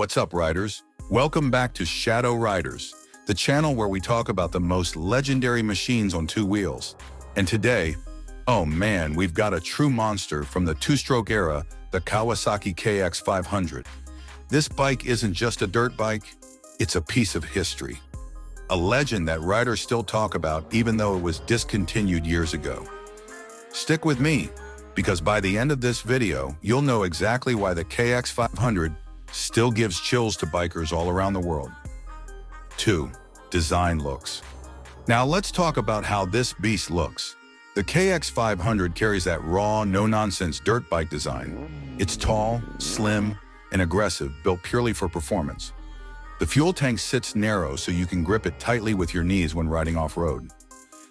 What's up, riders? Welcome back to Shadow Riders, the channel where we talk about the most legendary machines on two wheels. And today, oh man, we've got a true monster from the two-stroke era, the Kawasaki KX500. This bike isn't just a dirt bike, it's a piece of history. A legend that riders still talk about even though it was discontinued years ago. Stick with me, because by the end of this video, you'll know exactly why the KX500 still gives chills to bikers all around the world. 2. Design looks. Now let's talk about how this beast looks. The KX500 carries that raw, no-nonsense dirt bike design. It's tall, slim, and aggressive, built purely for performance. The fuel tank sits narrow so you can grip it tightly with your knees when riding off-road.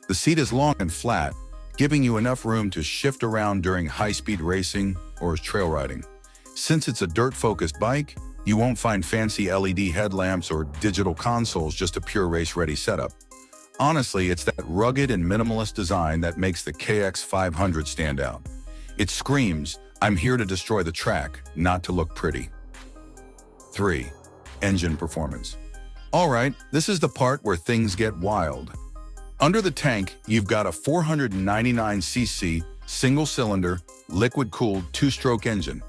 The seat is long and flat, giving you enough room to shift around during high-speed racing or trail riding. Since it's a dirt-focused bike, you won't find fancy LED headlamps or digital consoles, just a pure race-ready setup. Honestly, it's that rugged and minimalist design that makes the KX500 stand out. It screams, "I'm here to destroy the track, not to look pretty." 3. Engine performance. All right, this is the part where things get wild. Under the tank, you've got a 499cc, single-cylinder, liquid-cooled two-stroke engine.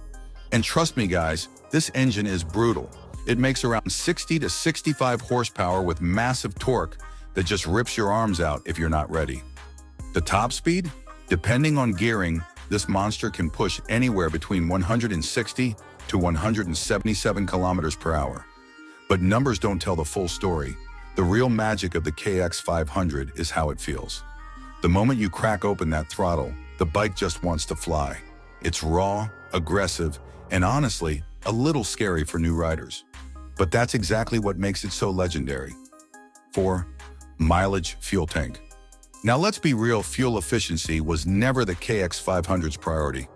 And trust me guys, this engine is brutal. It makes around 60 to 65 horsepower with massive torque that just rips your arms out if you're not ready. The top speed? Depending on gearing, this monster can push anywhere between 160 to 177 kilometers per hour. But numbers don't tell the full story. The real magic of the KX500 is how it feels. The moment you crack open that throttle, the bike just wants to fly. It's raw, aggressive, and honestly, a little scary for new riders. But that's exactly what makes it so legendary. 4. Mileage fuel tank. Now let's be real, fuel efficiency was never the KX500's priority.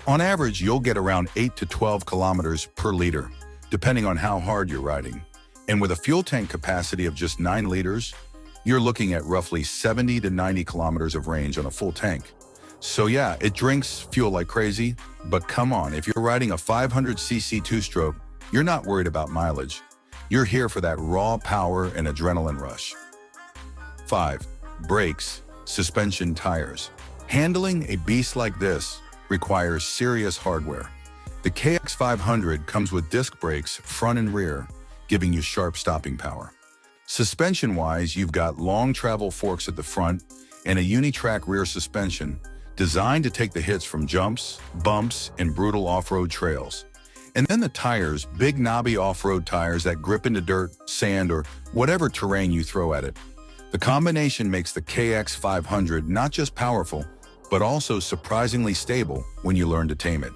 On average, you'll get around 8 to 12 kilometers per liter, depending on how hard you're riding. And with a fuel tank capacity of just 9 liters, you're looking at roughly 70 to 90 kilometers of range on a full tank. So yeah, it drinks fuel like crazy, but come on, if you're riding a 500cc two-stroke, you're not worried about mileage. You're here for that raw power and adrenaline rush. 5. Brakes, suspension, tires. Handling a beast like this requires serious hardware. The KX500 comes with disc brakes, front and rear, giving you sharp stopping power. Suspension-wise, you've got long travel forks at the front and a uni-track rear suspension designed to take the hits from jumps, bumps, and brutal off-road trails. And then the tires, big knobby off-road tires that grip into dirt, sand, or whatever terrain you throw at it. The combination makes the KX500 not just powerful, but also surprisingly stable when you learn to tame it.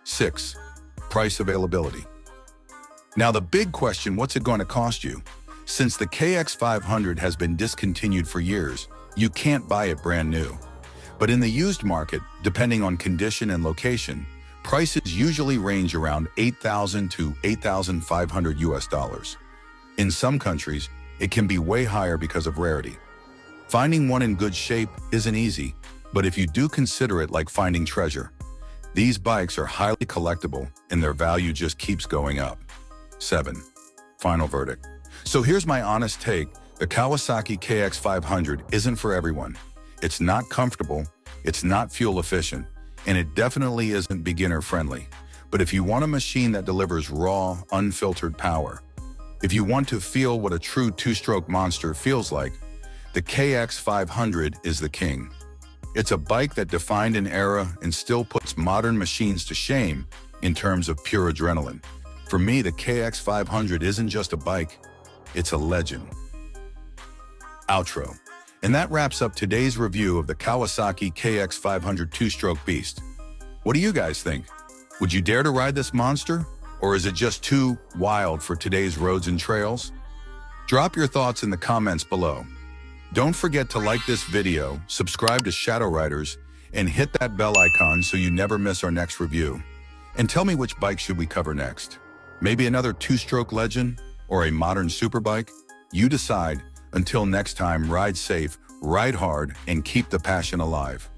6. Price availability. Now the big question, what's it going to cost you? Since the KX500 has been discontinued for years, you can't buy it brand new. But in the used market, depending on condition and location, prices usually range around $8,000 to $8,500 US. In some countries, it can be way higher because of rarity. Finding one in good shape isn't easy, but if you do consider it like finding treasure, these bikes are highly collectible and their value just keeps going up. 7. Final verdict. So here's my honest take. The Kawasaki KX500 isn't for everyone. It's not comfortable, it's not fuel efficient, and it definitely isn't beginner friendly. But if you want a machine that delivers raw, unfiltered power, if you want to feel what a true two-stroke monster feels like, the KX500 is the king. It's a bike that defined an era and still puts modern machines to shame in terms of pure adrenaline. For me, the KX500 isn't just a bike, it's a legend. Outro. And that wraps up today's review of the Kawasaki KX500 two-stroke beast. What do you guys think? Would you dare to ride this monster? Or is it just too wild for today's roads and trails? Drop your thoughts in the comments below. Don't forget to like this video, subscribe to Shadow Riders, and hit that bell icon so you never miss our next review. And tell me, which bike should we cover next? Maybe another two-stroke legend or a modern superbike? You decide. Until next time, ride safe, ride hard, and keep the passion alive.